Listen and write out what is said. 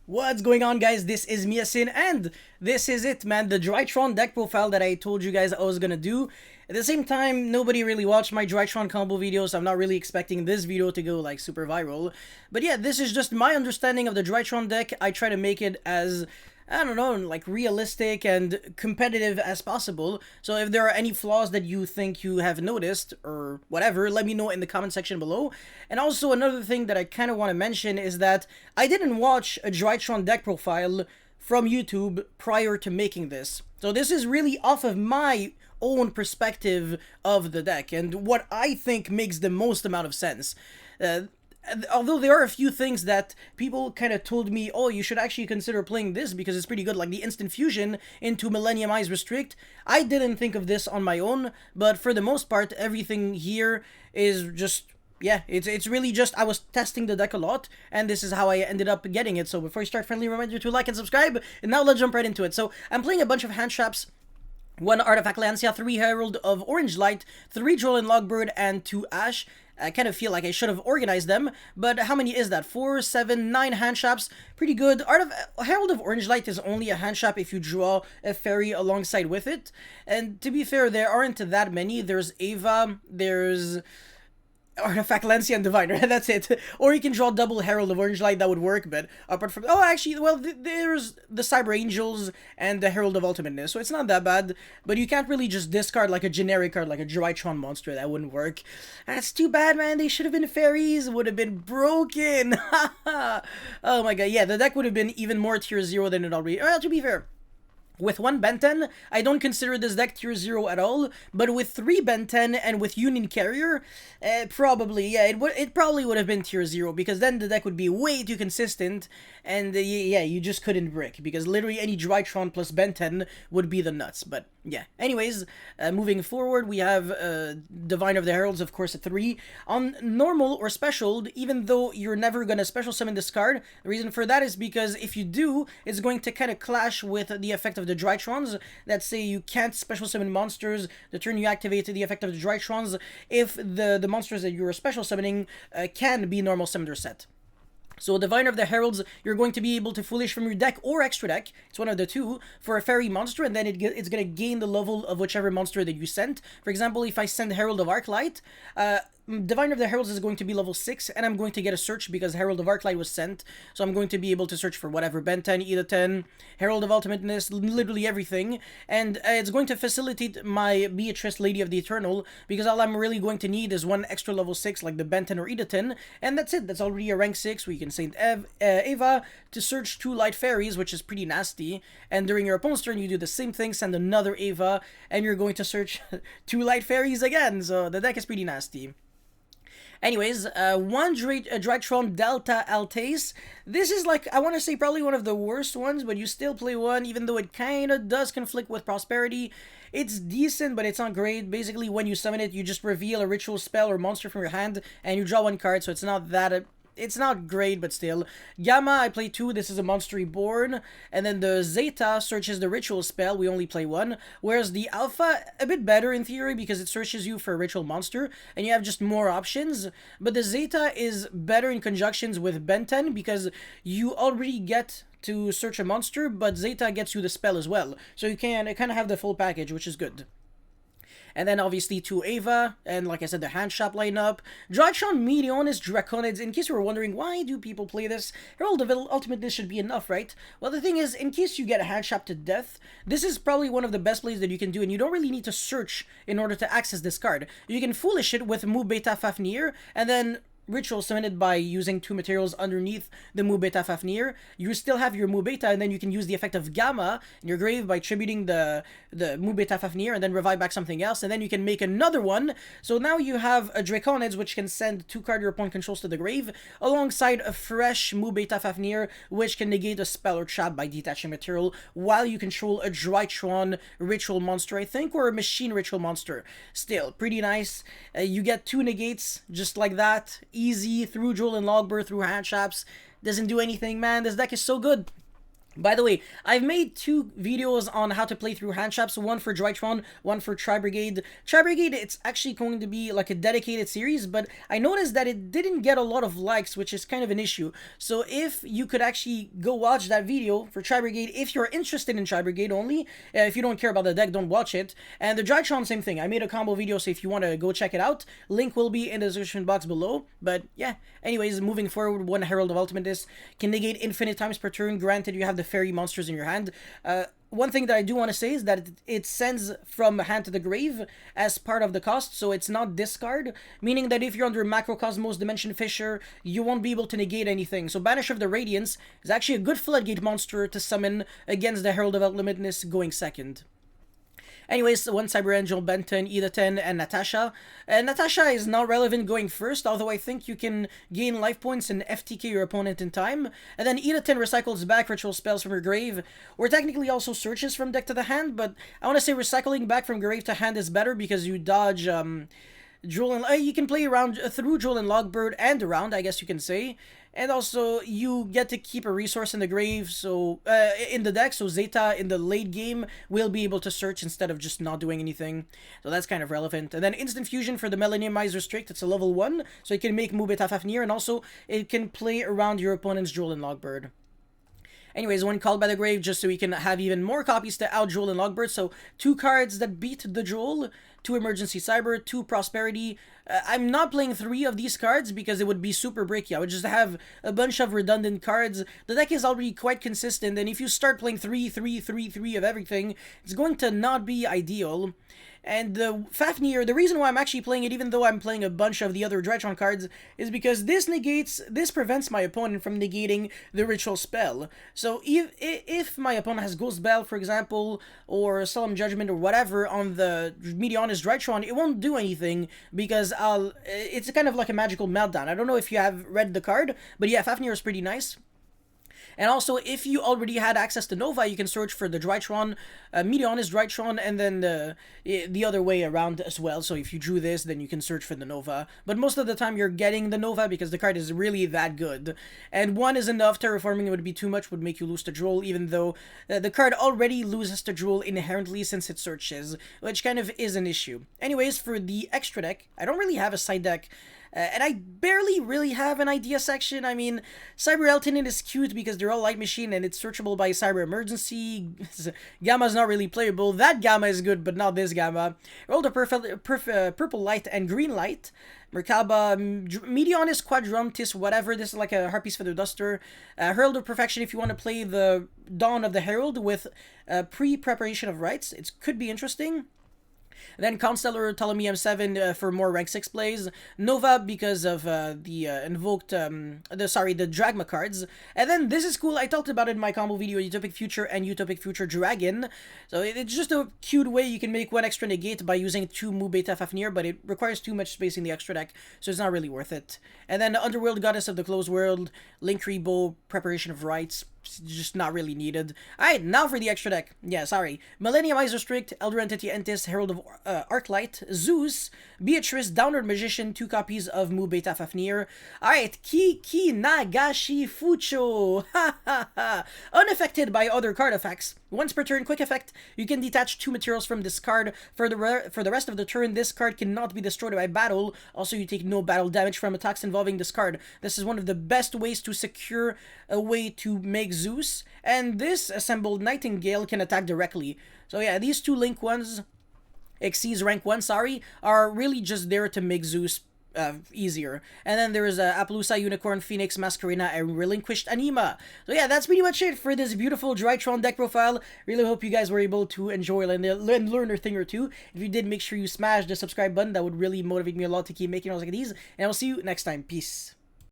What's going on, guys? This is Miasin, and this is it, man. The Drytron deck profile that I told you guys I was gonna do. At the same time, nobody really watched my Drytron combo video, so I'm not really expecting this video to go, like, super viral. But yeah, this is just my understanding of the Drytron deck. I try to make it as, I don't know, like, realistic and competitive as possible. So if there are any flaws that you think you have noticed, or whatever, let me know in the comment section below. And also, another thing that I kind of want to mention is that I didn't watch a Drytron deck profile from YouTube prior to making this. So this is really off of my own perspective of the deck, and what I think makes the most amount of sense. Although there are a few things that people kind of told me, oh, you should actually consider playing this because it's pretty good, like the instant fusion into Millennium Eyes Restrict. I didn't think of this on my own, but for the most part, everything here is just, yeah, it's really just, I was testing the deck a lot, and this is how I ended up getting it. So before you start, friendly reminder to like and subscribe, and now let's jump right into it. So I'm playing a bunch of hand traps. 1 Artifact Lancia, 3 Herald of Orange Light, 3 Droll Logbird, and 2 Ash. I kind of feel like I should have organized them, but how many is that? 4, 7, 9 hand traps. Pretty good. Herald of Orange Light is only a hand trap if you draw a fairy alongside with it. And to be fair, there aren't that many. There's Ava, there's Artifact Lancia and Diviner, that's it. Or you can draw double Herald of Orange Light, that would work, but apart from... Oh, actually, well, there's the Cyber Angels and the Herald of Ultimateness, so it's not that bad, but you can't really just discard like a generic card, like a Drytron monster, that wouldn't work. That's too bad, man, they should have been fairies, would have been broken. Oh my god, yeah, the deck would have been even more tier 0 than it already... Well, to be fair, with 1 Ben 10, I don't consider this deck tier 0 at all, but with 3 Ben 10 and with Union Carrier, probably, yeah, it probably would have been tier 0, because then the deck would be way too consistent, and yeah, you just couldn't brick, because literally any Drytron plus Ben 10 would be the nuts, but yeah. Anyways, moving forward, we have Divine of the Heralds, of course, at 3. On normal or special, even though you're never gonna special summon this card, the reason for that is because if you do, it's going to kind of clash with the effect of the Drytrons that say you can't special summon monsters the turn you activate the effect of the Drytrons if the monsters that you're special summoning can be normal summoned or set. So Diviner of the Heralds, you're going to be able to Foolish from your deck or extra deck, it's one of the two, for a fairy monster, and then it's going to gain the level of whichever monster that you sent. For example, if I send Herald of Arclight, Diviner of the Heralds is going to be level 6, and I'm going to get a search because Herald of Arclight was sent, so I'm going to be able to search for whatever, Ben 10, Eda 10, Herald of Ultimateness, literally everything, and it's going to facilitate my Beatrice, Lady of the Eternal, because all I'm really going to need is one extra level 6, like the Ben 10 or Eda 10, and that's it. That's already a rank 6, we can Saint Ava to search 2 light fairies, which is pretty nasty, and during your opponent's turn you do the same thing, send another Ava, and you're going to search 2 light fairies again, so the deck is pretty nasty. Anyways, 1 Drytron Delta Altace. This is like, I want to say probably one of the worst ones, but you still play one, even though it kind of does conflict with Prosperity. It's decent, but it's not great. Basically, when you summon it, you just reveal a ritual spell or monster from your hand, and you draw 1 card, so it's not that... It's not great, but still. Gamma, I play 2. This is a monster reborn. And then the Zeta searches the ritual spell. We only play 1. Whereas the Alpha, a bit better in theory because it searches you for a ritual monster. And you have just more options. But the Zeta is better in conjunctions with Ben 10 because you already get to search a monster, but Zeta gets you the spell as well. So you can kind of have the full package, which is good. And then obviously 2 Ava, and like I said, the hand shop lineup. Drytron Meteonis Draconids, in case you were wondering, why do people play this? Herald of Ultimateness should be enough, right? Well, the thing is, in case you get a hand shop to death, this is probably one of the best plays that you can do, and you don't really need to search in order to access this card. You can Foolish it with Mu Beta Fafnir, and then ritual summoned by using 2 materials underneath the Mu Beta Fafnir. You still have your Mu Beta, and then you can use the effect of Gamma in your grave by tributing the Mu Beta Fafnir, and then revive back something else, and then you can make another one. So now you have a Draconids, which can send 2 cards your opponent controls to the grave, alongside a fresh Mu Beta Fafnir, which can negate a spell or trap by detaching material, while you control a Drytron ritual monster, I think, or a machine ritual monster. Still, pretty nice. You get 2 negates, just like that. Easy, through Droll and Logbird, through hand traps. Doesn't do anything, man. This deck is so good. By the way, I've made 2 videos on how to play through hand traps, one for Drytron, one for Tri-Brigade. Tri-Brigade, it's actually going to be like a dedicated series, but I noticed that it didn't get a lot of likes, which is kind of an issue. So if you could actually go watch that video for Tri-Brigade, if you're interested in Tri-Brigade only, if you don't care about the deck, don't watch it. And the Drytron, same thing. I made a combo video, so if you want to go check it out, link will be in the description box below. But yeah, anyways, moving forward, one Herald of Ultimateness can negate infinite times per turn, granted you have the fairy monsters in your hand. One thing that I do want to say is that it sends from hand to the grave as part of the cost, so it's not discard, meaning that if you're under Macrocosmos Dimension Fisher, you won't be able to negate anything. So Banish of the Radiance is actually a good floodgate monster to summon against the Herald of Unlimitedness going second. Anyways, one Cyber Angel, Benton, Ida 10, and Natasha. Natasha is not relevant going first, although I think you can gain life points and FTK your opponent in time. And then Ida 10 recycles back ritual spells from her grave, or technically also searches from deck to the hand, but I want to say recycling back from grave to hand is better because you dodge Jewel and you can play around through Jewel and Logbird and around, I guess you can say. And also, you get to keep a resource in the grave, so in the deck, so Zeta in the late game will be able to search instead of just not doing anything. So that's kind of relevant. And then Instant Fusion for the Millenniumizer Strict, it's a level 1, so it can make Mubeta Fafnir, and also it can play around your opponent's Jewel and Logbird. Anyways, one Called by the Grave, just so we can have even more copies to out Jewel and Logbird. So 2 cards that beat the Jewel, 2 Emergency Cyber, 2 Prosperity. I'm not playing 3 of these cards because it would be super breaky. I would just have a bunch of redundant cards. The deck is already quite consistent, and if you start playing 3, 3, 3, 3 of everything, it's going to not be ideal. And the Fafnir, the reason why I'm actually playing it, even though I'm playing a bunch of the other Drytron cards, is because this prevents my opponent from negating the ritual spell. So if my opponent has Ghost Bell, for example, or Solemn Judgment or whatever on the Medionis Drytron, it won't do anything because it's kind of like a magical meltdown. I don't know if you have read the card, but yeah, Fafnir is pretty nice. And also, if you already had access to Nova, you can search for the Drytron, Medionis Drytron, and then the other way around as well. So if you drew this, then you can search for the Nova. But most of the time, you're getting the Nova because the card is really that good. And 1 is enough. Terraforming would be too much, would make you lose to Droll, even though the card already loses to Droll inherently since it searches, which kind of is an issue. Anyways, for the extra deck, I don't really have a side deck. And I barely really have an idea section. I mean, Cyber Elton is cute because they're all Light Machine and it's searchable by Cyber Emergency. Gamma's not really playable. That Gamma is good, but not this Gamma. Roll the Purple Light and Green Light. Merkaba, Medionis, Quadrantis, whatever. This is like a Harpies Feather Duster. Herald of Perfection if you want to play the Dawn of the Herald with pre-preparation of rights. It could be interesting. Then Constellar, Ptolemy M7 for more rank 6 plays. Nova because of the invoked, the Dragma cards. And then this is cool, I talked about it in my combo video, Utopic Future and Utopic Future Dragon. So it's just a cute way you can make 1 extra negate by using 2 Mu Beta Fafnir, but it requires too much space in the extra deck, so it's not really worth it. And then Underworld, Goddess of the Closed World, Link Rebo, Preparation of Rites. Just not really needed. Alright, now for the extra deck. Yeah, sorry. Millenniumizer Strict, Elder Entity Entis, Herald of Arclight, Zeus, Beatrice, Downward Magician, 2 copies of Mu Beta Fafnir. Alright, Kiki Nagashi Fucho. Ha ha ha. Unaffected by other card effects. Once per turn, quick effect, you can detach 2 materials from this card. For the rest of the turn, this card cannot be destroyed by battle. Also, you take no battle damage from attacks involving this card. This is one of the best ways to secure a way to make Zeus, and this assembled Nightingale can attack directly. So yeah, these 2 link ones, Xyz rank 1, sorry, are really just there to make Zeus easier. And then there is Appaloosa, Unicorn, Phoenix, Masquerena, and Relinquished Anima. So yeah, that's pretty much it for this beautiful Drytron deck profile. Really hope you guys were able to enjoy and learn a thing or two. If you did, make sure you smash the subscribe button. That would really motivate me a lot to keep making videos like these. And I'll see you next time. Peace.